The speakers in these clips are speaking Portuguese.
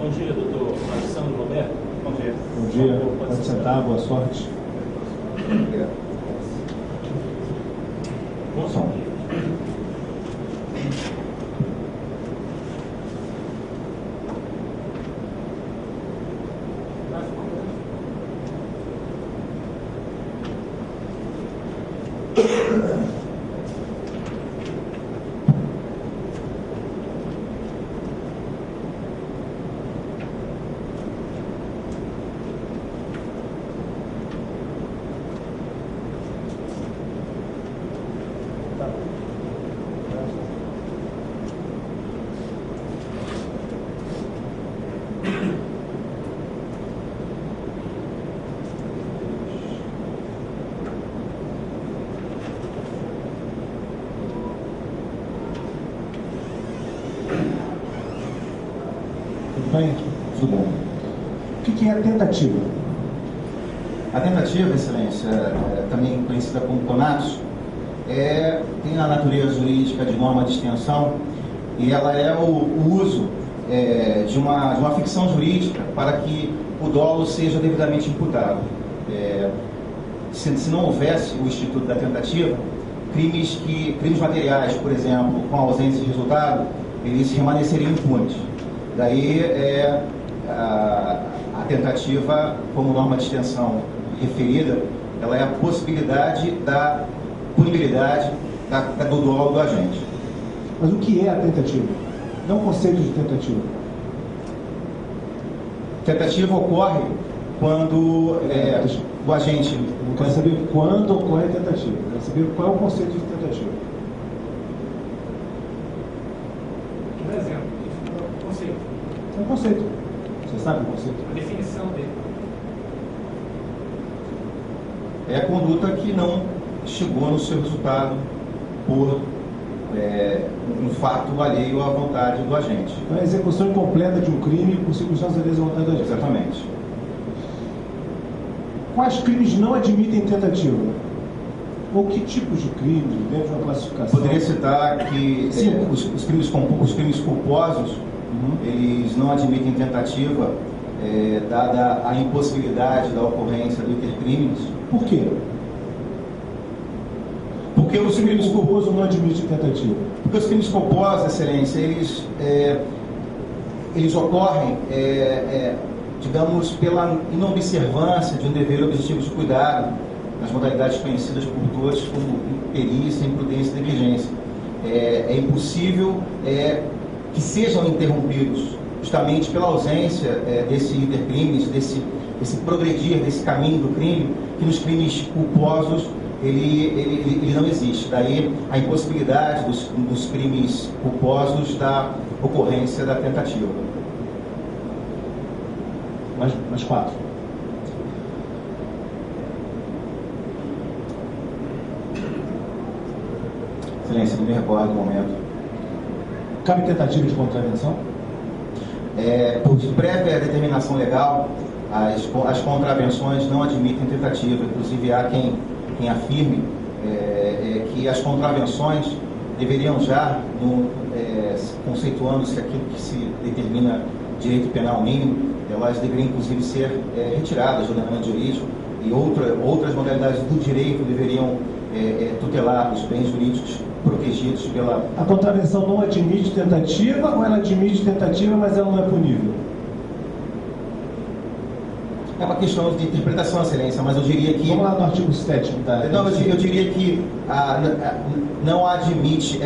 Bom dia, doutor Alessandro Roberto. Bom dia. Bom dia. Pode sentar, boa sorte. Obrigado. Bom som. Tudo bem? Tudo bom. O que é a tentativa? A tentativa, Excelência, também conhecida como CONATOS, tem a natureza jurídica de norma de extensão e ela é o uso de uma ficção jurídica para que o dolo seja devidamente imputado. Se não houvesse o instituto da tentativa, crimes materiais, por exemplo, com ausência de resultado, eles permaneceriam impunes. Daí a tentativa, como norma de extensão referida, ela é a possibilidade da punibilidade do dolo do agente. Mas o que é a tentativa? Não o conceito de tentativa. Tentativa ocorre quando o agente... Eu não quero saber quando ocorre a tentativa. Eu quero saber qual é o conceito de tentativa. Um exemplo, o conceito, É um conceito. Você sabe o conceito? a definição dele. É a conduta que não chegou no seu resultado por um fato alheio à vontade do agente. Então, é a execução incompleta de um crime por circunstâncias alheias à vontade do agente. Exatamente. Quais crimes não admitem tentativa? Ou que tipos de crime, dentro de uma classificação? Poderia citar que os crimes culposos, eles não admitem tentativa, dada a impossibilidade da ocorrência do intercrimes. Por quê? Porque os crimes culposos, Culposo não admite tentativa. porque os crimes culposos, Excelência, eles ocorrem, digamos, pela inobservância de um dever objetivo de cuidado, nas modalidades conhecidas por todos como imperícia, imprudência e negligência. É impossível que sejam interrompidos justamente pela ausência desse intercrimes, desse progredir, desse caminho do crime, que nos crimes culposos ele não existe. Daí a impossibilidade dos crimes culposos da ocorrência da tentativa. Mais quatro. Excelência, não me recordo do momento. Cabe tentativa de contravenção? Por prévia determinação legal, as contravenções não admitem tentativa. Inclusive, há quem afirme que as contravenções deveriam já, conceituando-se aquilo que se determina direito penal mínimo, elas deveriam, inclusive, ser retiradas do ordenamento jurídico e outras modalidades do direito deveriam tutelar os bens jurídicos protegidos pela... A contravenção não admite tentativa ou ela admite tentativa, mas ela não é punível? É uma questão de interpretação, Excelência, mas eu diria que... Vamos lá no artigo 7. Não, eu diria que não admite...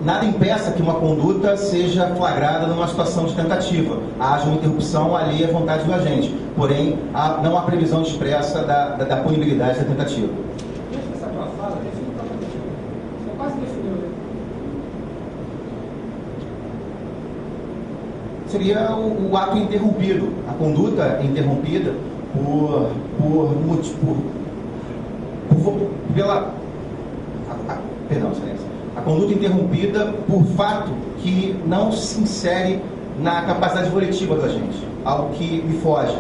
nada impeça que uma conduta seja flagrada numa situação de tentativa. Haja uma interrupção alheia à vontade do agente. Porém, não há previsão expressa da punibilidade da tentativa. Essa tua fala define totalmente. Você quase definiu, né? Seria o ato interrompido, a conduta interrompida perdão, Excelência. A conduta interrompida por fato que não se insere na capacidade volitiva do agente, algo que me foge.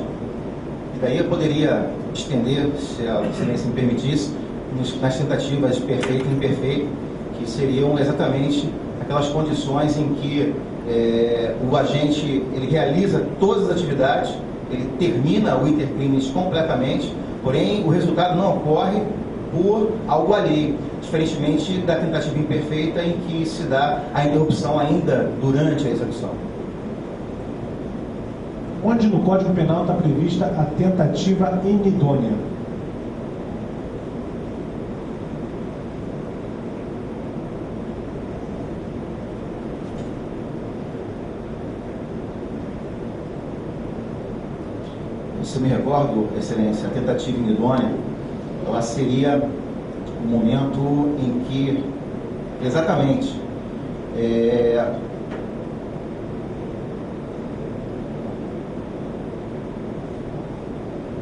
E daí eu poderia estender, se a Excelência me permitisse, nas tentativas de perfeito e imperfeito, que seriam exatamente aquelas condições em que o agente ele realiza todas as atividades, ele termina o intercrimes completamente, porém o resultado não ocorre por algo alheio, diferentemente da tentativa imperfeita em que se dá a interrupção ainda durante a execução. Onde no Código Penal está prevista a tentativa inidônea? Se eu me recordo, Excelência, a tentativa inidônea, ela seria o momento em que, exatamente,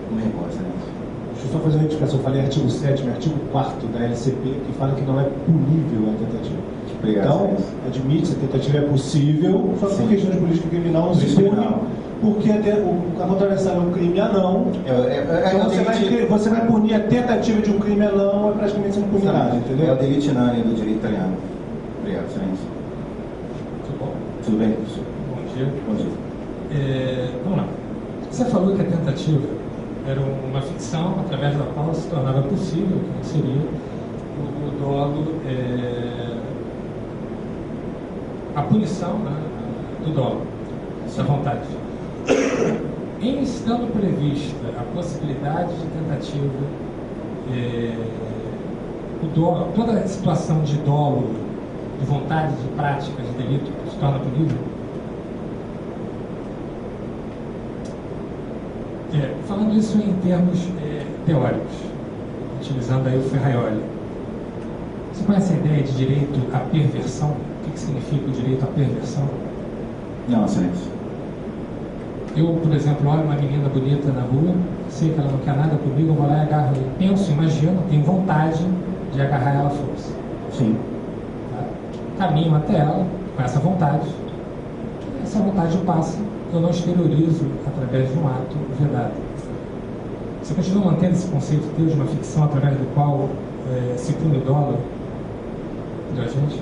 não me recordo, Excelência. Deixa eu só fazer uma retificação. Eu falei artigo 7º, artigo 4º da LCP, que fala que não é punível a tentativa. Obrigado, Então, Excelência. admite-se, a tentativa é possível, só que por Sim. questões de política criminal não se Política pune, criminal. porque a contravenção é um crime anão. Então você vai punir a tentativa de um crime anão, é praticamente sem punir nada, entendeu? É o delito inane do direito italiano. Obrigado, Excelência. Tudo bom? Tudo bem, professor? Bom dia. Bom dia. Vamos lá. Você falou que a tentativa era uma ficção através da qual se tornava possível, que não seria, o dolo, a punição, né, do dolo, da vontade. Em estando prevista a possibilidade de tentativa, o dolo, toda a situação de dolo, de vontade, de prática, de delito, se torna punível? Falando isso em termos teóricos, utilizando aí o Ferraioli, você conhece a ideia de direito à perversão? O que significa o direito à perversão? Não, Excelência. Eu, por exemplo, olho uma menina bonita na rua, sei que ela não quer nada comigo, eu vou lá e agarro ela. Penso, imagino, tenho vontade de agarrar ela à força. Sim. Tá? Caminho até ela com essa vontade. E essa vontade passa, eu não exteriorizo através de um ato vedado. Você continua mantendo esse conceito teu de uma ficção através do qual se pune o dolo do agente?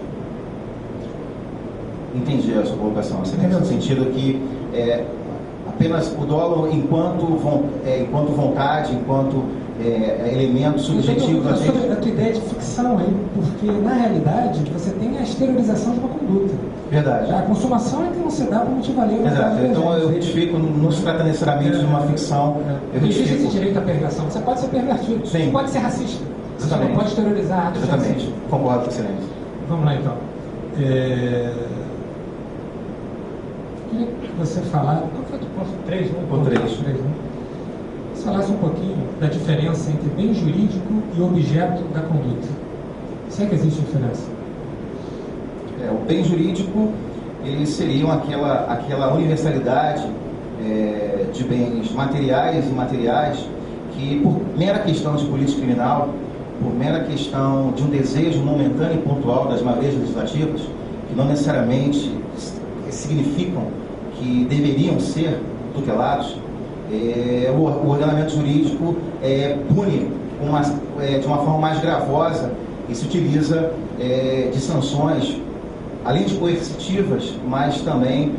Entendi a sua colocação, Excelência, no sentido que apenas o dolo enquanto vontade, enquanto elemento subjetivo da gente. Sobre a tua ideia de ficção aí, porque na realidade você tem a exteriorização de uma conduta. Verdade. A consumação é que não se dá por motivo alheio. Exato. Então eu retifico, não se trata necessariamente de uma ficção. Eu Existe esse retifico. direito à perversão. Você pode ser pervertido, Sim. pode ser racista. Você só não Exatamente. pode exteriorizar atos Exatamente. racistas. Concordo com a Excelência. Vamos lá então. Queria que você falasse. Qual foi o ponto 3, né? Ponto 3. Né? Você falasse um pouquinho da diferença entre bem jurídico e objeto da conduta. Será que existe diferença? O bem jurídico, eles seriam aquela universalidade de bens materiais e imateriais que, por mera questão de política criminal, por mera questão de um desejo momentâneo e pontual das maiorias legislativas, que não necessariamente significam que deveriam ser tutelados, o ordenamento jurídico pune de uma forma mais gravosa e se utiliza de sanções, além de coercitivas, mas também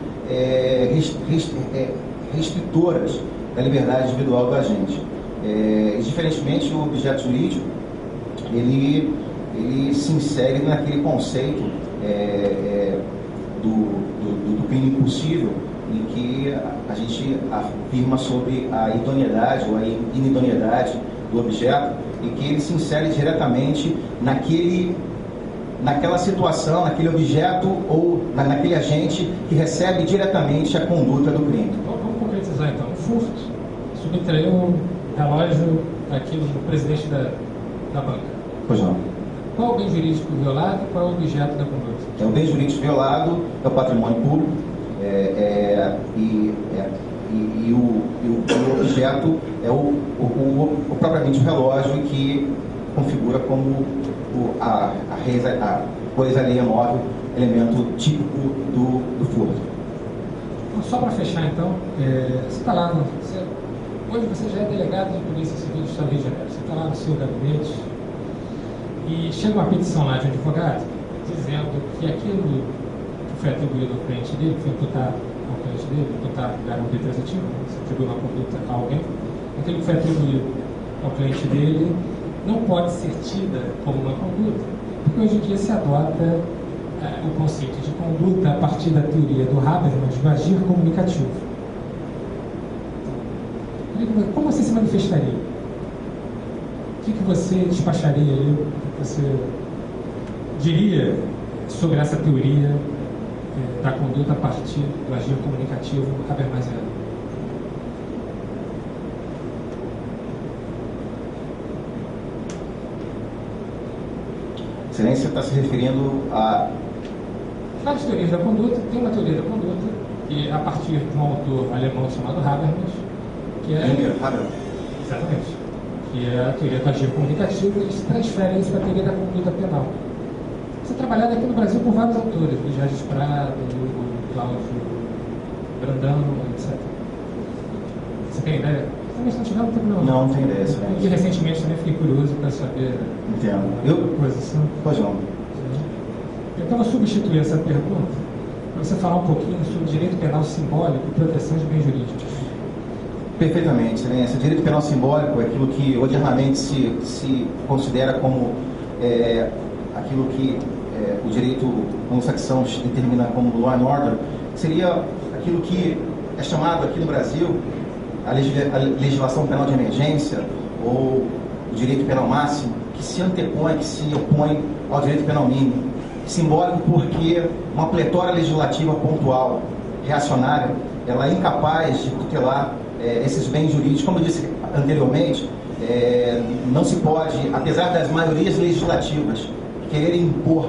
restritoras da liberdade individual do agente. Diferentemente, o objeto jurídico, ele se insere naquele conceito do crime impossível, em que a gente afirma sobre a idoneidade ou a inidoneidade do objeto, e que ele se insere diretamente naquela situação, naquele objeto ou naquele agente que recebe diretamente a conduta do crime. Vamos concretizar então. O furto subtraiu um relógio aqui do presidente da banca. Pois não. Qual o bem jurídico violado e qual é o objeto da conduta? O bem jurídico violado é o patrimônio público e o objeto é o propriamente o relógio, que configura como a coisa alheia móvel, elemento típico do furto. Então, só para fechar então, você está lá, hoje você já é delegado de Polícia Civil do Estado do Rio de Janeiro, você está lá no seu gabinete e chega uma petição lá de um advogado dizendo que aquilo que foi atribuído ao cliente dele, foi imputado ao cliente dele, imputado garantia transitiva, se atribui uma conduta a alguém, aquilo que foi atribuído ao cliente dele não pode ser tida como uma conduta, porque hoje em dia se adota o conceito de conduta a partir da teoria do Habermas, do agir comunicativo. Como você se manifestaria? O que você despacharia ali? O que você diria sobre essa teoria da conduta a partir do agir comunicativo habermasiano? Excelência está se referindo a... Várias teorias da conduta. Tem uma teoria da conduta que a partir de um autor alemão chamado Habermas, que é... Habermas. Exatamente. Que é a teoria do agir comunicativo, e se transfere isso para a teoria da conduta penal. Isso é trabalhado aqui no Brasil por vários autores, o Jardim Prado, o Cláudio Brandão, etc. Você tem ideia? Também se não tiver, não tem problema. Não tem ideia, E recentemente também fiquei curioso para saber. Entendo. Posição. Pois não. Então eu vou substituir essa pergunta para você falar um pouquinho sobre direito penal simbólico e proteção de bens jurídicos. Perfeitamente, Excelência. O direito penal simbólico é aquilo que ordinariamente se considera como aquilo que o direito anglo-saxão determina como law and order, seria aquilo que é chamado aqui no Brasil a legislação penal de emergência ou o direito penal máximo, que se antepõe, que se opõe ao direito penal mínimo. Simbólico porque uma pletória legislativa pontual, reacionária, ela é incapaz de tutelar esses bens jurídicos. Como eu disse anteriormente, não se pode, apesar das maiorias legislativas quererem impor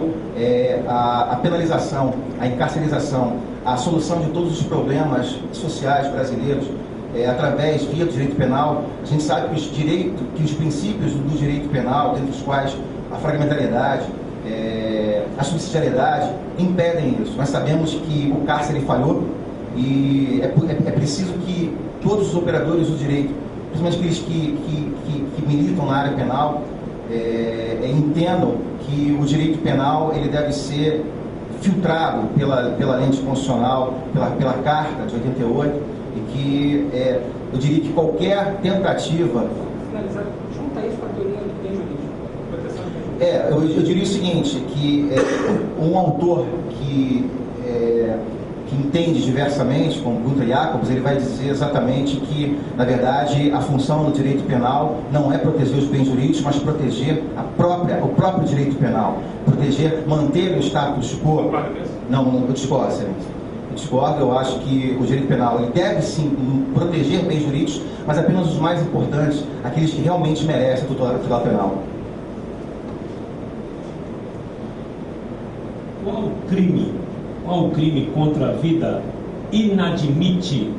a penalização, a encarcerização, a solução de todos os problemas sociais brasileiros através via do direito penal, a gente sabe que os princípios do direito penal, dentre os quais a fragmentariedade, a subsidiariedade, impedem isso. Nós sabemos que o cárcere falhou e é preciso que todos os operadores do direito, principalmente aqueles que militam na área penal, entendam que o direito penal ele deve ser filtrado pela lente constitucional, pela Carta de 88, e que eu diria que qualquer tentativa... Finalizar, junta isso com a teoria do bem jurídico, proteção do bem jurídico. Eu diria o seguinte, que um autor que entende diversamente, como Gunther Jacobs, ele vai dizer exatamente que, na verdade, a função do direito penal não é proteger os bens jurídicos, mas proteger o próprio direito penal, manter o status quo. Não, eu discordo, Excelência. Eu discordo, eu acho que o direito penal ele deve sim proteger bens jurídicos, mas apenas os mais importantes, aqueles que realmente merecem a tutela penal. Qual crime contra a vida inadmite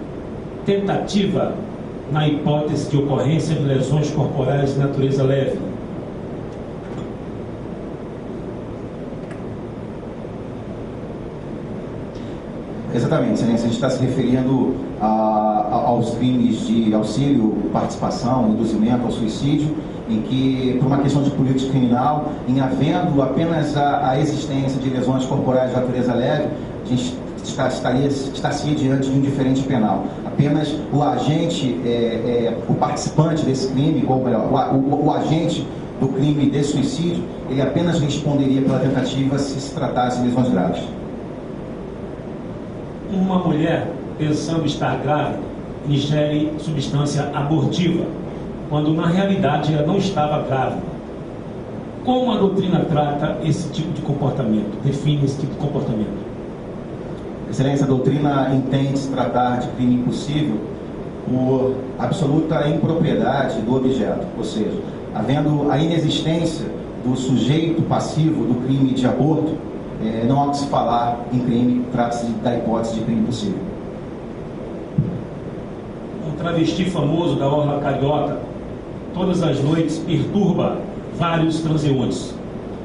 tentativa na hipótese de ocorrência de lesões corporais de natureza leve? Exatamente, Excelência. A gente está se referindo aos crimes de auxílio, participação, induzimento ao suicídio, em que, por uma questão de política criminal, em havendo apenas a existência de lesões corporais de natureza leve, a gente estaria diante de um diferente penal. Apenas o agente, o participante desse crime, ou melhor, o agente do crime de suicídio, ele apenas responderia pela tentativa se tratasse de lesões graves. Uma mulher, pensando estar grávida, ingere substância abortiva, quando na realidade ela não estava grávida. Como a doutrina trata esse tipo de comportamento? Define esse tipo de comportamento? Excelência, a doutrina entende se tratar de crime impossível por absoluta impropriedade do objeto, ou seja, havendo a inexistência do sujeito passivo do crime de aborto, não há que se falar em crime, trata-se da hipótese de crime impossível. Um travesti famoso da orla carioca, todas as noites perturba vários transeuntes,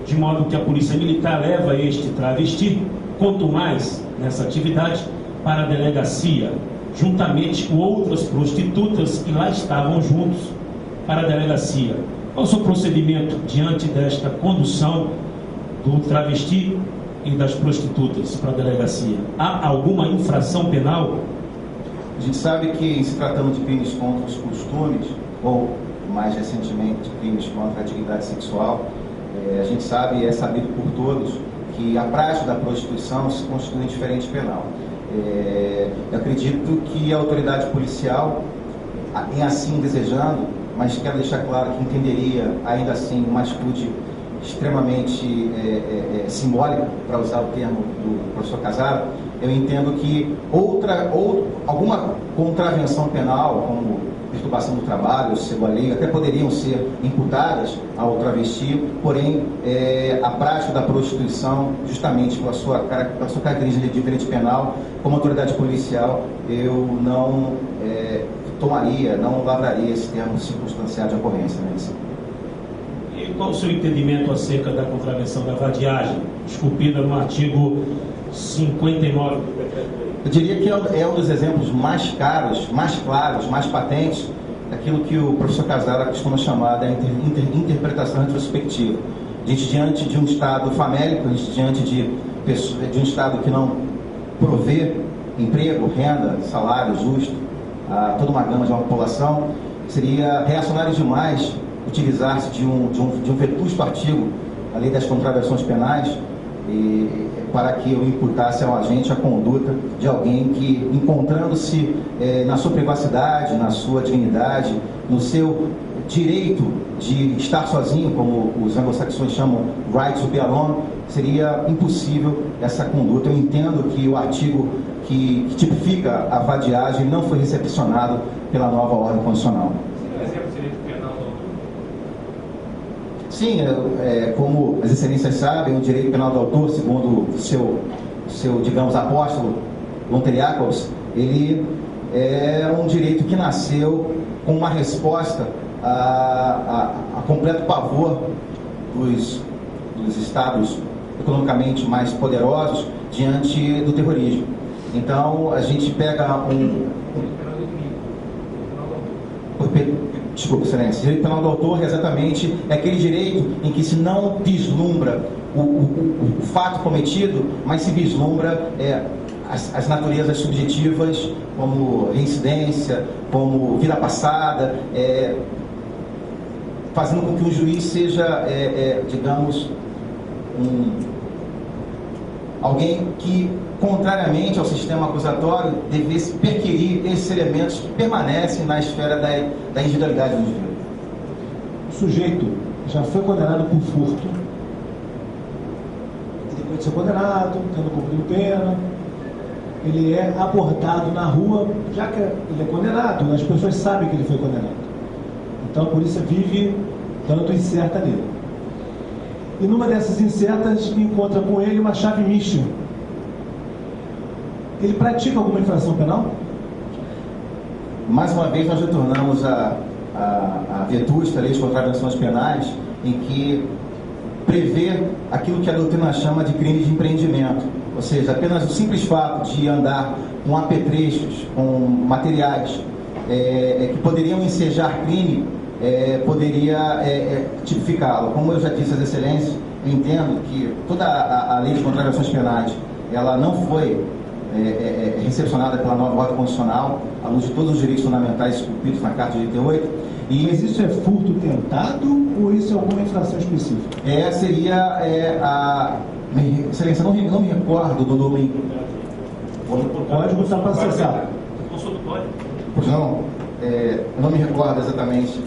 de modo que a polícia militar leva este travesti, quanto mais nessa atividade, para a delegacia, juntamente com outras prostitutas que lá estavam juntos, para a delegacia. Qual o seu procedimento diante desta condução do travesti e das prostitutas para a delegacia, há alguma infração penal? A gente sabe que, se tratando de crimes contra os costumes, ou mais recentemente de crimes contra a dignidade sexual, a gente sabe, é sabido por todos, que a prática da prostituição se constitui indiferente penal. Eu acredito que a autoridade policial, em assim desejando, mas quero deixar claro que entenderia ainda assim uma atitude extremamente simbólica, para usar o termo do professor Casara, eu entendo que alguma contravenção penal, como perturbação do trabalho, cego alheio, até poderiam ser imputadas ao travesti, porém a prática da prostituição, justamente pela sua característica de diferente penal, como autoridade policial, eu não não lavraria esse termo circunstancial de ocorrência, né? E qual o seu entendimento acerca da contravenção da vadiagem, esculpida no artigo 59 do decreto-lei? Eu diria que é um dos exemplos mais claros, mais patentes, daquilo que o professor Casara costuma chamar da interpretação retrospectiva. A gente, diante de um Estado famélico, a gente, diante de um Estado que não provê emprego, renda, salário justo a toda uma gama de uma população, seria reacionário demais utilizar-se de um vetusto artigo, a lei das contravenções penais, para que eu imputasse ao agente a conduta de alguém que, encontrando-se na sua privacidade, na sua dignidade, no seu direito de estar sozinho, como os anglo-saxões chamam right to be alone, seria impossível essa conduta. Eu entendo que o artigo que tipifica a vadiagem não foi recepcionado pela nova ordem constitucional. Sim, como as excelências sabem, o direito penal do autor, segundo o seu, digamos, apóstolo, Gunther Jacobs, ele é um direito que nasceu com uma resposta a completo pavor dos estados economicamente mais poderosos diante do terrorismo. Então, a gente pega Desculpa, excelência. O direito penal do autor exatamente é aquele direito em que se não vislumbra o fato cometido, mas se vislumbra as naturezas subjetivas, como reincidência, como vida passada, fazendo com que o juiz seja, digamos, alguém que, contrariamente ao sistema acusatório, devesse perquirir esses elementos que permanecem na esfera da individualidade do indivíduo. O sujeito já foi condenado por furto. Depois de ser condenado, tendo cumprido pena, ele é abordado na rua, já que ele é condenado, as pessoas sabem que ele foi condenado. Então a polícia vive dando incerta nele. E numa dessas incertas encontra com ele uma chave micha. Ele pratica alguma infração penal? Mais uma vez nós retornamos a vetusta lei de contravenções penais, em que prevê aquilo que a doutrina chama de crime de empreendimento. Ou seja, apenas o simples fato de andar com apetrechos, com materiais que poderiam ensejar crime, poderia tipificá-lo. Como eu já disse às excelências, eu entendo que toda a lei de contravenções penais, ela não foi recepcionada pela nova ordem constitucional, à luz de todos os direitos fundamentais esculpidos na Carta de 88. Mas isso é furto tentado ou isso é alguma infração específica? Seria excelência, não me recordo do nome. O código está para acessar. Consulta o código. Pois não, eu não me recordo exatamente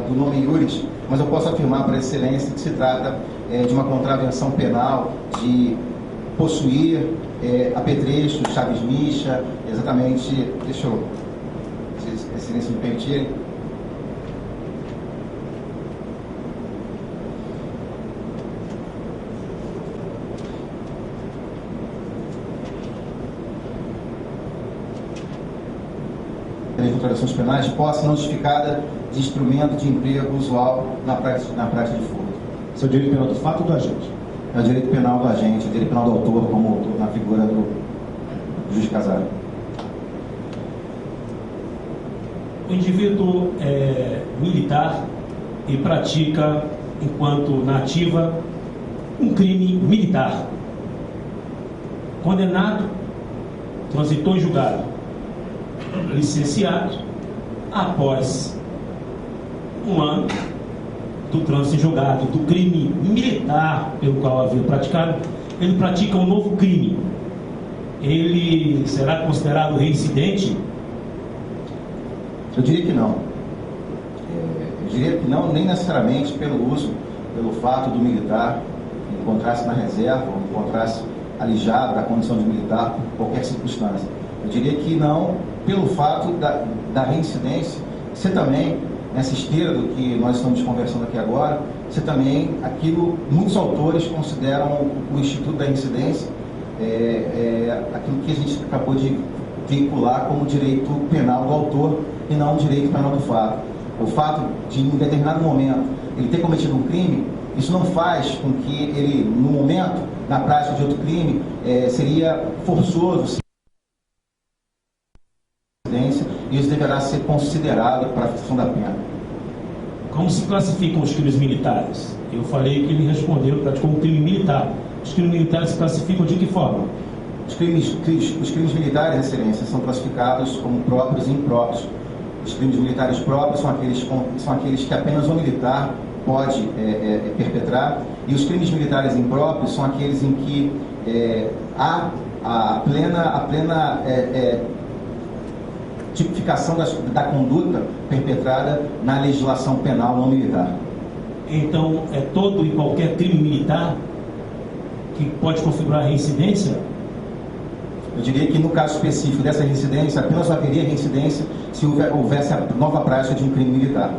do nome Iuris, mas eu posso afirmar para a excelência que se trata de uma contravenção penal de possuir apetrechos, chaves micha, exatamente. Deixa eu, se a excelência me permitir. De contravenções penais, posse não justificada de instrumento de emprego usual na prática de furto. Isso é o direito penal do fato ou do agente? É o direito penal do agente, o direito penal do autor, como na figura do juiz Casara. O indivíduo é militar e pratica, enquanto na ativa, um crime militar. Condenado, transitou em julgado, licenciado, após um ano do trânsito em julgado do crime militar pelo qual havia praticado, ele pratica um novo crime. Ele será considerado reincidente? Eu diria que não. Eu diria que não, nem necessariamente pelo fato do militar encontrar-se na reserva, ou encontrar-se alijado da condição de militar por qualquer circunstância. Eu diria que não pelo fato da reincidência ser também, nessa esteira do que nós estamos conversando aqui agora, ser também aquilo, muitos autores consideram o Instituto da Reincidência aquilo que a gente acabou de vincular como direito penal do autor e não direito penal do fato. O fato de, em um determinado momento, ele ter cometido um crime, isso não faz com que ele, no momento, na prática de outro crime, seria forçoso e isso deverá ser considerado para a fixação da pena. Como se classificam os crimes militares? Eu falei que ele respondeu, praticou um crime militar. Os crimes militares se classificam de que forma? Os crimes militares, Excelência, são classificados como próprios e impróprios. Os crimes militares próprios são aqueles que apenas o militar pode perpetrar, e os crimes militares impróprios são aqueles em que há a plena tipificação da conduta perpetrada na legislação penal não militar. Então, é todo e qualquer crime militar que pode configurar reincidência? Eu diria que no caso específico dessa reincidência, apenas haveria reincidência se houvesse a nova prática de um crime militar.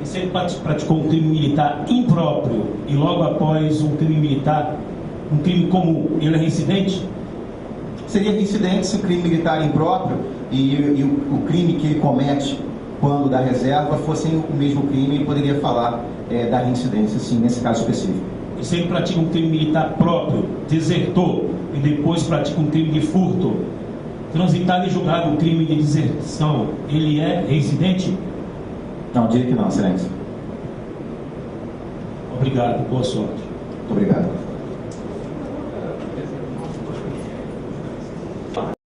E se ele praticou um crime militar impróprio e logo após um crime militar, um crime comum, ele é reincidente? Seria reincidente se o crime militar impróprio e o crime que ele comete quando da reserva fossem o mesmo crime, poderia falar da reincidência, sim, nesse caso específico. E se ele pratica um crime militar próprio, desertou, e depois pratica um crime de furto, transitado e julgado o crime de deserção, ele é reincidente? Não, diria que não, Excelência. Obrigado, boa sorte. Muito obrigado.